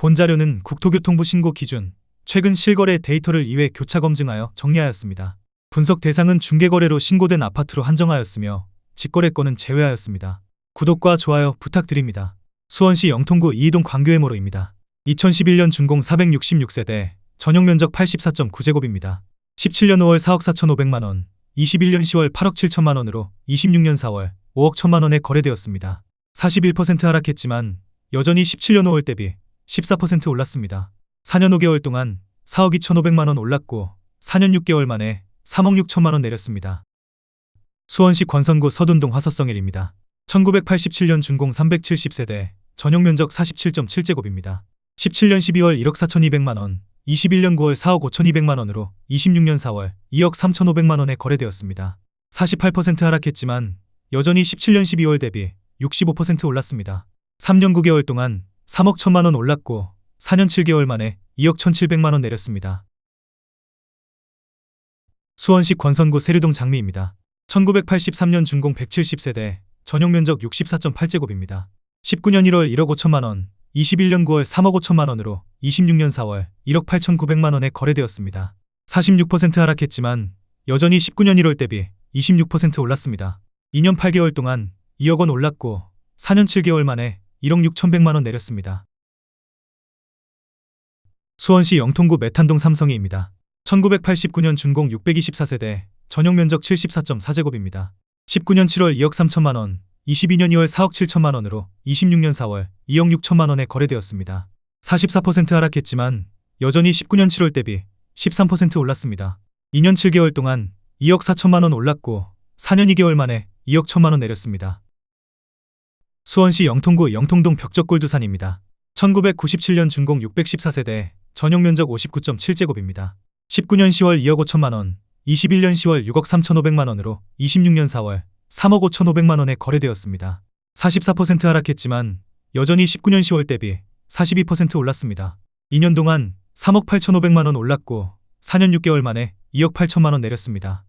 본 자료는 국토교통부 신고 기준, 최근 실거래 데이터를 2회 교차 검증하여 정리하였습니다. 분석 대상은 중개거래로 신고된 아파트로 한정하였으며 직거래권은 제외하였습니다. 구독과 좋아요 부탁드립니다. 수원시 영통구 이이동 광교해모로입니다. 2011년 준공 466세대, 전용면적 84.9제곱입니다. 17년 5월 4억 4,500만원, 21년 10월 8억 7천만원으로 26년 4월 5억 1천만원에 거래되었습니다. 41% 하락했지만 여전히 17년 5월 대비 14% 올랐습니다. 4년 5개월 동안 4억 2,500만원 올랐고 4년 6개월 만에 3억 6천만원 내렸습니다. 수원시 권선구 서둔동 화서성일입니다. 1987년 준공 370세대, 전용면적 47.7제곱입니다. 17년 12월 1억 4,200만원, 21년 9월 4억 5,200만원으로 26년 4월 2억 3,500만원에 거래되었습니다. 48% 하락했지만 여전히 17년 12월 대비 65% 올랐습니다. 3년 9개월 동안 3억 1천만원 올랐고 4년 7개월 만에 2억 1,700만원 내렸습니다. 수원시 권선구 세류동 장미입니다. 1983년 준공 170세대, 전용면적 64.8제곱입니다. 19년 1월 1억 5천만원, 21년 9월 3억 5천만원으로 26년 4월 1억 8,900만원에 거래되었습니다. 46% 하락했지만 여전히 19년 1월 대비 26% 올랐습니다. 2년 8개월 동안 2억 원 올랐고 4년 7개월 만에 1억 6,100만원 내렸습니다. 수원시 영통구 메탄동 삼성이입니다. 1989년 준공 624세대, 전용면적 74.4제곱입니다. 19년 7월 2억 3천만원, 22년 2월 4억 7천만원으로 26년 4월 2억 6천만원에 거래되었습니다. 44% 하락했지만 여전히 19년 7월 대비 13% 올랐습니다. 2년 7개월 동안 2억 4천만원 올랐고 4년 2개월 만에 2억 1천만원 내렸습니다. 수원시 영통구 영통동 벽적골두산입니다. 1997년 준공 614세대, 전용면적 59.7제곱입니다. 19년 10월 2억 5천만원, 21년 10월 6억 3,500만원으로 26년 4월 3억 5,500만원에 거래되었습니다. 44% 하락했지만 여전히 19년 10월 대비 42% 올랐습니다. 2년 동안 3억 8,500만원 올랐고 4년 6개월 만에 2억 8천만원 내렸습니다.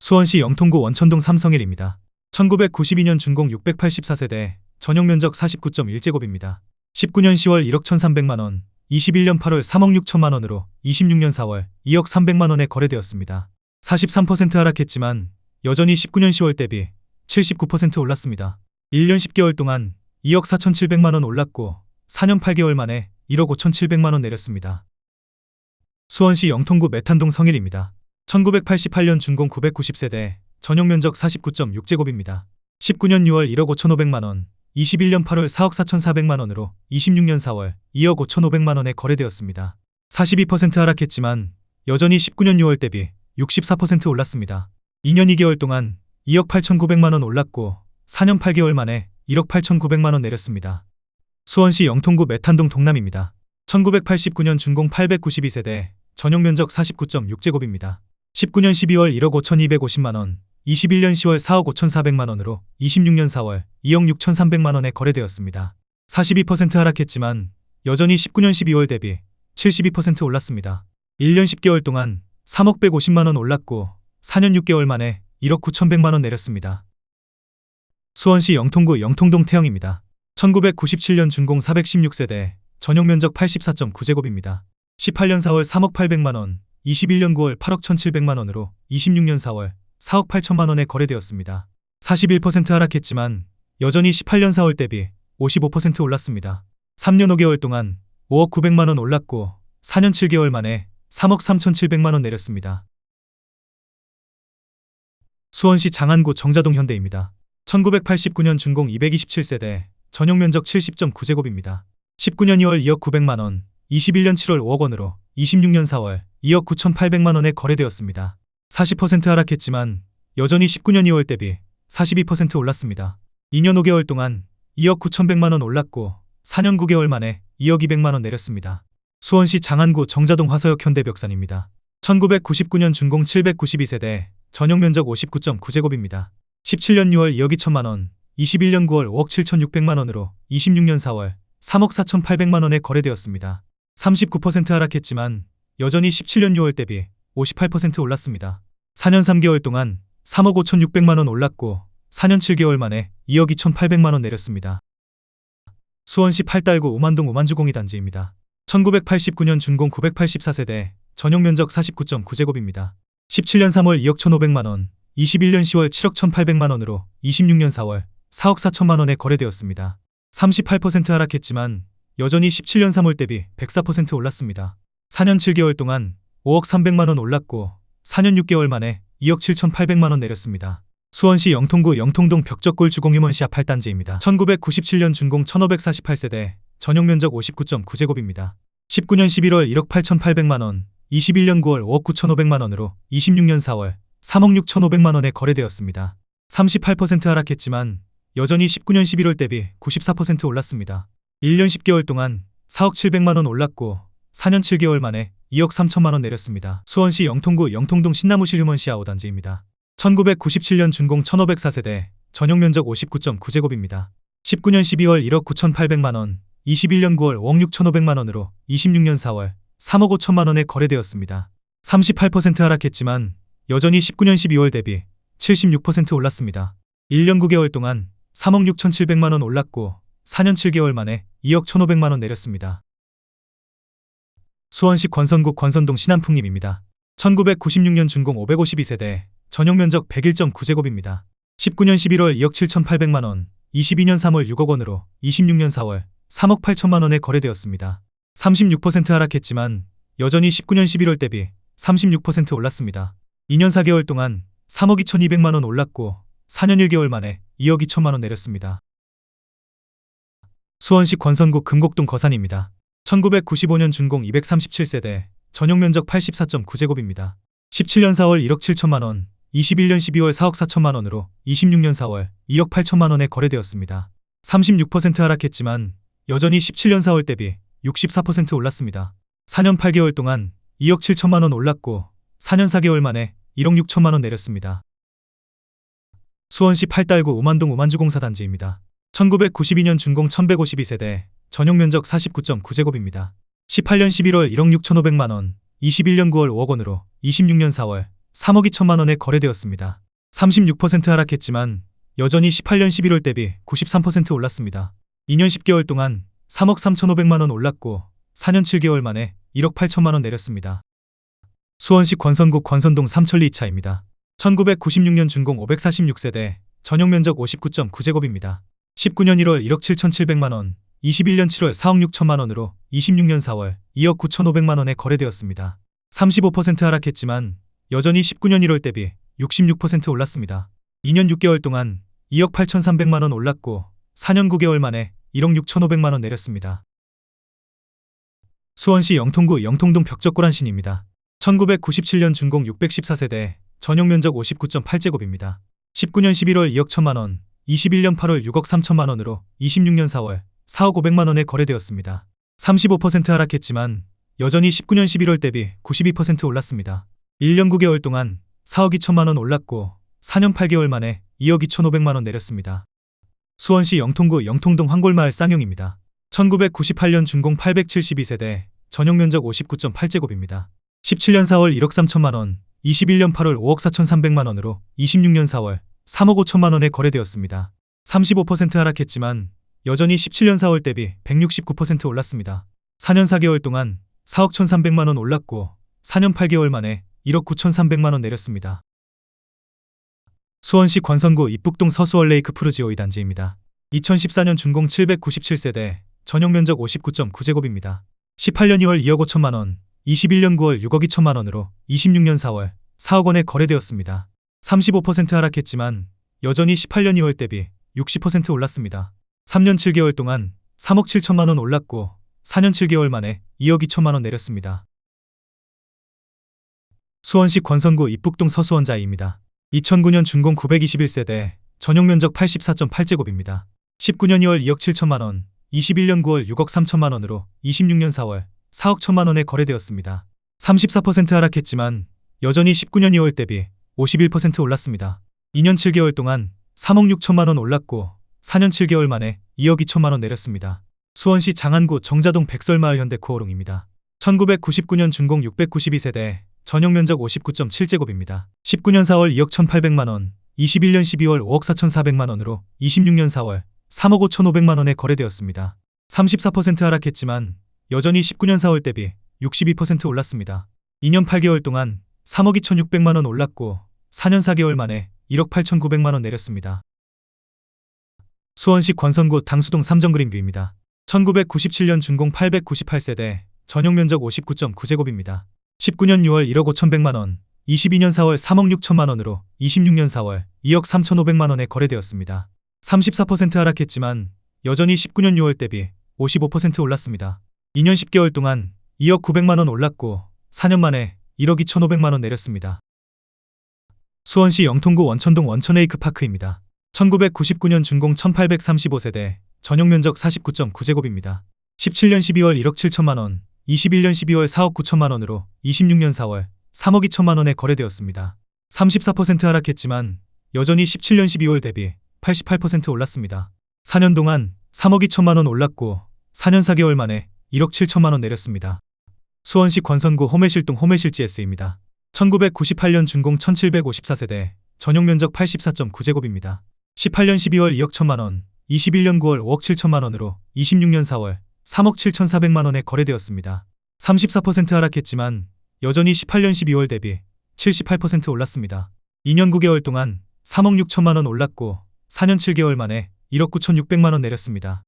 수원시 영통구 원천동 삼성일입니다. 1992년 준공 684세대, 전용면적 49.1제곱입니다. 19년 10월 1억 1,300만원, 21년 8월 3억 6천만원으로 26년 4월 2억 300만원에 거래되었습니다. 43% 하락했지만 여전히 19년 10월 대비 79% 올랐습니다. 1년 10개월 동안 2억 4,700만원 올랐고 4년 8개월 만에 1억 5,700만원 내렸습니다. 수원시 영통구 메탄동 성일입니다. 1988년 준공 990세대, 전용면적 49.6제곱입니다. 19년 6월 1억 5,500만원, 21년 8월 4억 4,400만원으로 26년 4월 2억 5,500만원에 거래되었습니다. 42% 하락했지만 여전히 19년 6월 대비 64% 올랐습니다. 2년 2개월 동안 2억 8,900만원 올랐고 4년 8개월 만에 1억 8,900만원 내렸습니다. 수원시 영통구 메탄동 동남입니다. 1989년 준공 892세대, 전용면적 49.6제곱입니다. 19년 12월 1억 5,250만원, 21년 10월 4억 5,400만원으로 26년 4월 2억 6,300만원에 거래되었습니다. 42% 하락했지만 여전히 19년 12월 대비 72% 올랐습니다. 1년 10개월 동안 3억 150만원 올랐고 4년 6개월 만에 1억 9,100만원 내렸습니다. 수원시 영통구 영통동 태영입니다. 1997년 준공 416세대, 전용면적 84.9제곱입니다. 18년 4월 3억 800만원, 21년 9월 8억 1,700만원으로 26년 4월 4억 8천만원에 거래되었습니다. 41% 하락했지만 여전히 18년 4월 대비 55% 올랐습니다. 3년 5개월 동안 5억 900만원 올랐고 4년 7개월 만에 3억 3,700만원 내렸습니다. 수원시 장안구 정자동 현대입니다. 1989년 준공 227세대, 전용면적 70.9제곱입니다. 19년 2월 2억 900만원, 21년 7월 5억 원으로 26년 4월 2억 9,800만원에 거래되었습니다. 40% 하락했지만 여전히 19년 2월 대비 42% 올랐습니다. 2년 5개월 동안 2억 9,100만원 올랐고 4년 9개월 만에 2억 200만원 내렸습니다. 수원시 장안구 정자동 화서역 현대벽산입니다. 1999년 준공 792세대, 전용면적 59.9제곱입니다. 17년 6월 2억 2천만원, 21년 9월 5억 7,600만원으로 26년 4월 3억 4,800만원에 거래되었습니다. 39% 하락했지만 여전히 17년 6월 대비 58% 올랐습니다. 4년 3개월 동안 3억 5,600만원 올랐고 4년 7개월 만에 2억 2,800만원 내렸습니다. 수원시 팔달구 우만동 우만주공이 단지입니다. 1989년 준공 984세대, 전용 면적 49.9제곱입니다. 17년 3월 2억 1,500만원, 21년 10월 7억 1,800만원으로 26년 4월 4억 4천만원에 거래되었습니다. 38% 하락했지만 여전히 17년 3월 대비 104% 올랐습니다. 4년 7개월 동안 5억 300만원 올랐고 4년 6개월 만에 2억 7,800만원 내렸습니다. 수원시 영통구 영통동 벽적골 주공유먼시 앞 8단지입니다. 1997년 준공 1548세대, 전용 면적 59.9제곱입니다. 19년 11월 1억 8,800만원, 21년 9월 5억 9,500만원으로 26년 4월 3억 6,500만원에 거래되었습니다. 38% 하락했지만 여전히 19년 11월 대비 94% 올랐습니다. 1년 10개월 동안 4억 700만원 올랐고 4년 7개월 만에 2억 3천만원 내렸습니다. 수원시 영통구 영통동 신나무실 휴먼시아 5단지입니다. 1997년 준공 1504세대, 전용 면적 59.9제곱입니다. 19년 12월 1억 9,800만원, 21년 9월 5억 6,500만원으로 26년 4월 3억 5천만원에 거래되었습니다. 38% 하락했지만 여전히 19년 12월 대비 76% 올랐습니다. 1년 9개월 동안 3억 6,700만원 올랐고 4년 7개월 만에 2억 1,500만원 내렸습니다. 수원시 권선구 권선동 신안풍림입니다. 1996년 준공 552세대, 전용 면적 101.9제곱입니다. 19년 11월 2억 7,800만원, 22년 3월 6억 원으로 26년 4월 3억 8천만원에 거래되었습니다. 36% 하락했지만 여전히 19년 11월 대비 36% 올랐습니다. 2년 4개월 동안 3억 2,200만원 올랐고 4년 1개월 만에 2억 2천만원 내렸습니다. 수원시 권선구 금곡동 거산입니다. 1995년 준공 237세대, 전용 면적 84.9제곱입니다. 17년 4월 1억 7천만원, 21년 12월 4억 4천만원으로 26년 4월 2억 8천만원에 거래되었습니다. 36% 하락했지만 여전히 17년 4월 대비 64% 올랐습니다. 4년 8개월 동안 2억 7천만원 올랐고 4년 4개월 만에 1억 6천만원 내렸습니다. 수원시 팔달구 우만동 우만주공사단지입니다. 1992년 준공 1152세대, 전용 면적 49.9제곱입니다. 18년 11월 1억 6,500만원, 21년 9월 5억 원으로 26년 4월 3억 2천만원에 거래되었습니다. 36% 하락했지만 여전히 18년 11월 대비 93% 올랐습니다. 2년 10개월 동안 3억 3,500만원 올랐고 4년 7개월 만에 1억 8천만원 내렸습니다. 수원시 권선구 권선동 삼천리 2차입니다. 1996년 준공 546세대, 전용 면적 59.9제곱입니다. 19년 1월 1억 7,700만원, 21년 7월 4억 6천만원으로 26년 4월 2억 9,500만원에 거래되었습니다. 35% 하락했지만 여전히 19년 1월 대비 66% 올랐습니다. 2년 6개월 동안 2억 8,300만원 올랐고 4년 9개월 만에 1억 6,500만원 내렸습니다. 수원시 영통구 영통동 벽적골안신입니다. 1997년 준공 614세대, 전용 면적 59.8제곱입니다. 19년 11월 2억 1천만원, 21년 8월 6억 3천만원으로 26년 4월 4억 500만원에 거래되었습니다. 35% 하락했지만 여전히 19년 11월 대비 92% 올랐습니다. 1년 9개월 동안 4억 2천만원 올랐고 4년 8개월 만에 2억 2,500만원 내렸습니다. 수원시 영통구 영통동 황골마을 쌍용입니다. 1998년 준공 872세대, 전용 면적 59.8제곱입니다. 17년 4월 1억 3천만원, 21년 8월 5억 4,300만원으로 26년 4월 3억 5천만원에 거래되었습니다. 35% 하락했지만 여전히 17년 4월 대비 169% 올랐습니다. 4년 4개월 동안 4억 1,300만원 올랐고 4년 8개월 만에 1억 9,300만원 내렸습니다. 수원시 권선구 입북동 서수원 레이크 푸르지오 2단지입니다. 2014년 준공 797세대, 전용 면적 59.9제곱입니다. 18년 2월 2억 5천만원, 21년 9월 6억 2천만원으로 26년 4월 4억 원에 거래되었습니다. 35% 하락했지만 여전히 18년 2월 대비 60% 올랐습니다. 3년 7개월 동안 3억 7천만원 올랐고 4년 7개월 만에 2억 2천만원 내렸습니다. 수원시 권선구 입북동 서수원자이입니다. 2009년 준공 921세대, 전용 면적 84.8제곱입니다. 19년 2월 2억 7천만원, 21년 9월 6억 3천만원으로 26년 4월 4억 1천만원에 거래되었습니다. 34% 하락했지만 여전히 19년 2월 대비 51% 올랐습니다. 2년 7개월 동안 3억 6천만원 올랐고 4년 7개월 만에 2억 2천만원 내렸습니다. 수원시 장안구 정자동 백설마을 현대코오롱입니다. 1999년 준공 692세대, 전용 면적 59.7제곱입니다. 19년 4월 2억 1,800만원, 21년 12월 5억 4,400만원으로 26년 4월 3억 5,500만원에 거래되었습니다. 34% 하락했지만 여전히 19년 4월 대비 62% 올랐습니다. 2년 8개월 동안 3억 2,600만 원 올랐고 4년 4개월 만에 1억 8,900만 원 내렸습니다. 수원시 권선구 당수동 3정 그린뷰입니다. 1997년 준공 898세대, 전용 면적 59.9제곱입니다. 19년 6월 1억 5,100만 원, 22년 4월 3억 6천만 원으로 26년 4월 2억 3,500만 원에 거래되었습니다. 34% 하락했지만 여전히 19년 6월 대비 55% 올랐습니다. 2년 10개월 동안 2억 900만 원 올랐고 4년 만에 1억 2,500만 원 내렸습니다. 수원시 영통구 원천동 원천에이크파크입니다. 1999년 준공 1835세대, 전용 면적 49.9제곱입니다. 17년 12월 1억 7천만 원, 21년 12월 4억 9천만 원으로 26년 4월 3억 2천만 원에 거래되었습니다. 34% 하락했지만 여전히 17년 12월 대비 88% 올랐습니다. 4년 동안 3억 2천만 원 올랐고 4년 4개월 만에 1억 7천만 원 내렸습니다. 수원시 권선구 호매실동 호매실지S입니다. 1998년 준공 1754세대, 전용 면적 84.9제곱입니다. 18년 12월 2억 1천만 원, 21년 9월 5억 7천만 원으로 26년 4월 3억 7,400만 원에 거래되었습니다. 34% 하락했지만 여전히 18년 12월 대비 78% 올랐습니다. 2년 9개월 동안 3억 6천만 원 올랐고 4년 7개월 만에 1억 9,600만 원 내렸습니다.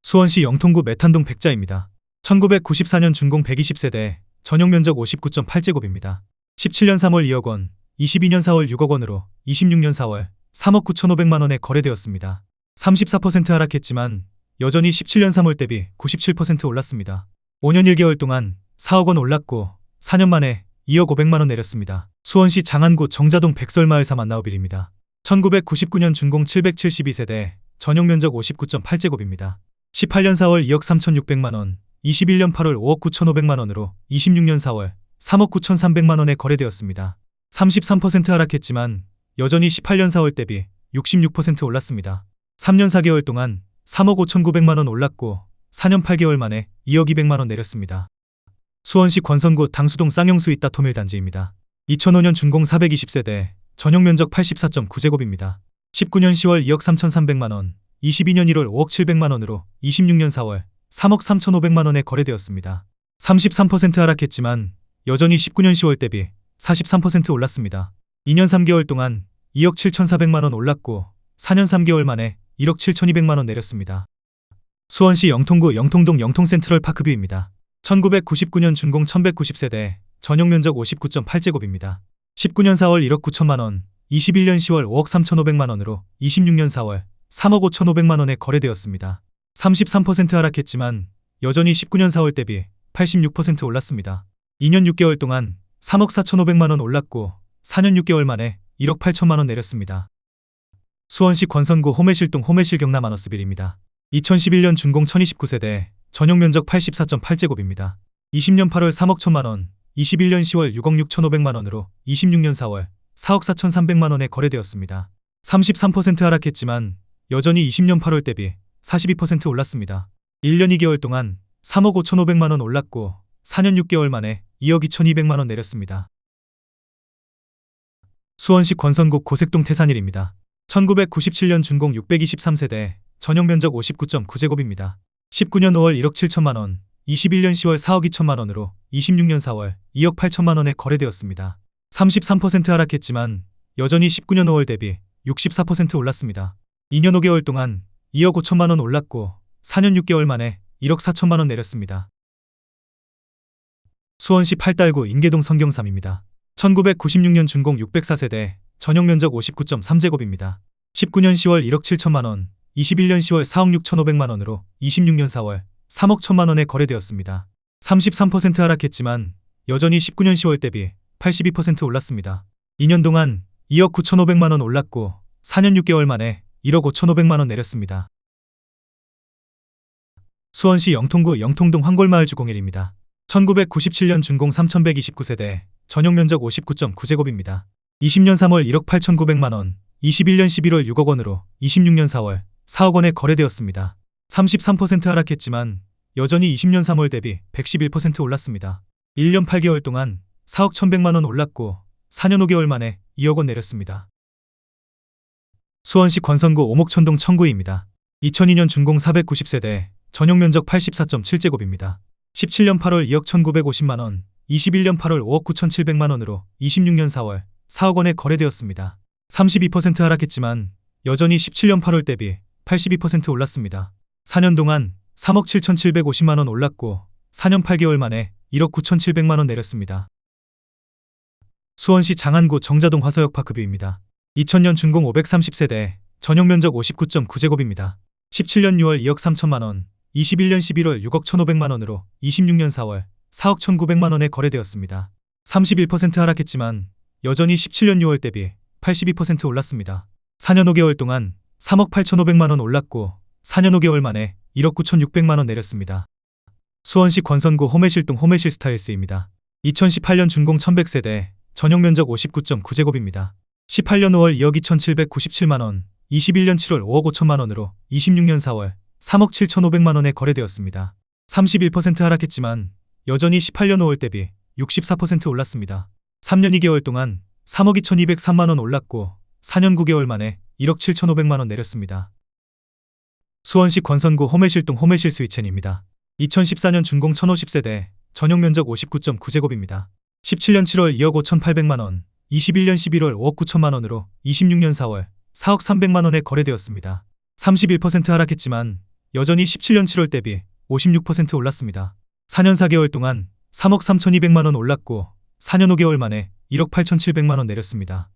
수원시 영통구 메탄동 백자입니다. 1994년 준공 120세대, 전용 면적 59.8제곱입니다. 17년 3월 2억 원, 22년 4월 6억 원으로 26년 4월 3억 9,500만 원에 거래되었습니다. 34% 하락했지만 여전히 17년 3월 대비 97% 올랐습니다. 5년 1개월 동안 4억 원 올랐고 4년 만에 2억 500만 원 내렸습니다. 수원시 장안구 정자동 백설마을 3만나우빌입니다. 1999년 준공 772세대, 전용 면적 59.8제곱입니다. 18년 4월 2억 3,600만 원, 21년 8월 5억 9,500만 원으로 26년 4월 3억 9,300만 원에 거래되었습니다. 33% 하락했지만 여전히 18년 4월 대비 66% 올랐습니다. 3년 4개월 동안 3억 5,900만 원 올랐고 4년 8개월 만에 2억 200만 원 내렸습니다. 수원시 권선구 당수동 쌍용수 있다 토밀단지입니다. 2005년 준공 420세대, 전용 면적 84.9제곱입니다. 19년 10월 2억 3,300만 원, 22년 1월 5억 700만 원으로 26년 4월 3억 3,500만 원에 거래되었습니다. 33% 하락했지만 여전히 19년 10월 대비 43% 올랐습니다. 2년 3개월 동안 2억 7,400만 원 올랐고 4년 3개월 만에 1억 7,200만 원 내렸습니다. 수원시 영통구 영통동 영통센트럴 파크뷰입니다. 1999년 준공 1190세대, 전용 면적 59.8제곱입니다. 19년 4월 1억 9천만 원, 21년 10월 5억 3,500만 원으로 26년 4월 3억 5,500만 원에 거래되었습니다. 33% 하락했지만 여전히 19년 4월 대비 86% 올랐습니다. 2년 6개월 동안 3억 4,500만 원 올랐고 4년 6개월 만에 1억 8천만 원 내렸습니다. 수원시 권선구 호매실동 호매실 경남아너스빌입니다. 2011년 준공 1029세대, 전용 면적 84.8제곱입니다. 20년 8월 3억 1천만 원, 21년 10월 6억 6,500만 원으로 26년 4월 4억 4,300만 원에 거래되었습니다. 33% 하락했지만 여전히 20년 8월 대비 42% 올랐습니다. 1년 2개월 동안 3억 5,500만 원 올랐고 4년 6개월 만에 2억 2,200만 원 내렸습니다. 수원시 권선구 고색동 태산일입니다. 1997년 준공 623세대, 전용 면적 59.9제곱입니다. 19년 5월 1억 7천만 원, 21년 10월 4억 2천만 원으로 26년 4월 2억 8천만 원에 거래되었습니다. 33% 하락했지만 여전히 19년 5월 대비 64% 올랐습니다. 2년 5개월 동안 2억 5천만 원 올랐고 4년 6개월 만에 1억 4천만 원 내렸습니다. 수원시 팔달구 인계동 성경삼입니다. 1996년 준공 604세대, 전용 면적 59.3제곱입니다. 19년 10월 1억 7천만 원, 21년 10월 4억 6,500만 원으로 26년 4월 3억 1천만 원에 거래되었습니다. 33% 하락했지만 여전히 19년 10월 대비 82% 올랐습니다. 2년 동안 2억 9,500만 원 올랐고 4년 6개월 만에 1억 5,500만 원 내렸습니다. 수원시 영통구 영통동 황골마을 주공일입니다. 1997년 준공 3129세대, 전용 면적 59.9제곱입니다. 20년 3월 1억 8,900만 원, 21년 11월 6억 원으로 26년 4월 4억 원에 거래되었습니다. 33% 하락했지만 여전히 20년 3월 대비 111% 올랐습니다. 1년 8개월 동안 4억 1,100만 원 올랐고 4년 5개월 만에 2억 원 내렸습니다. 수원시 권선구 오목천동 청구입니다. 2002년 준공 490세대, 전용 면적 84.7제곱입니다. 17년 8월 2억 1,950만원, 21년 8월 5억 9,700만원으로 26년 4월 4억 원에 거래되었습니다. 32% 하락했지만 여전히 17년 8월 대비 82% 올랐습니다. 4년 동안 3억 7,750만원 올랐고 4년 8개월 만에 1억 9,700만원 내렸습니다. 수원시 장안구 정자동 화서역 파크뷰입니다. 2000년 준공 530세대, 전용 면적 59.9제곱입니다. 17년 6월 2억 3천만원, 21년 11월 6억 1,500만원으로 26년 4월 4억 1,900만원에 거래되었습니다. 31% 하락했지만 여전히 17년 6월 대비 82% 올랐습니다. 4년 5개월 동안 3억 8,500만원 올랐고 4년 5개월 만에 1억 9,600만원 내렸습니다. 수원시 권선구 호매실동 호매실 스타일스입니다. 2018년 준공 1100세대, 전용 면적 59.9제곱입니다. 18년 5월 2억 2,797만원, 21년 7월 5억 5천만원으로 26년 4월 3억 7,500만원에 거래되었습니다. 31% 하락했지만 여전히 18년 5월 대비 64% 올랐습니다. 3년 2개월 동안 3억 2,203만원 올랐고 4년 9개월 만에 1억 7,500만원 내렸습니다. 수원시 권선구 호매실동 호매실 스위첸입니다. 2014년 준공 1,050세대, 전용 면적 59.9제곱입니다. 17년 7월 2억 5,800만원, 21년 11월 5억 9천만원으로 26년 4월 4억 300만원에 거래되었습니다. 31% 하락했지만 여전히 17년 7월 대비 56% 올랐습니다. 4년 4개월 동안 3억 3,200만원 올랐고 4년 5개월 만에 1억 8,700만원 내렸습니다.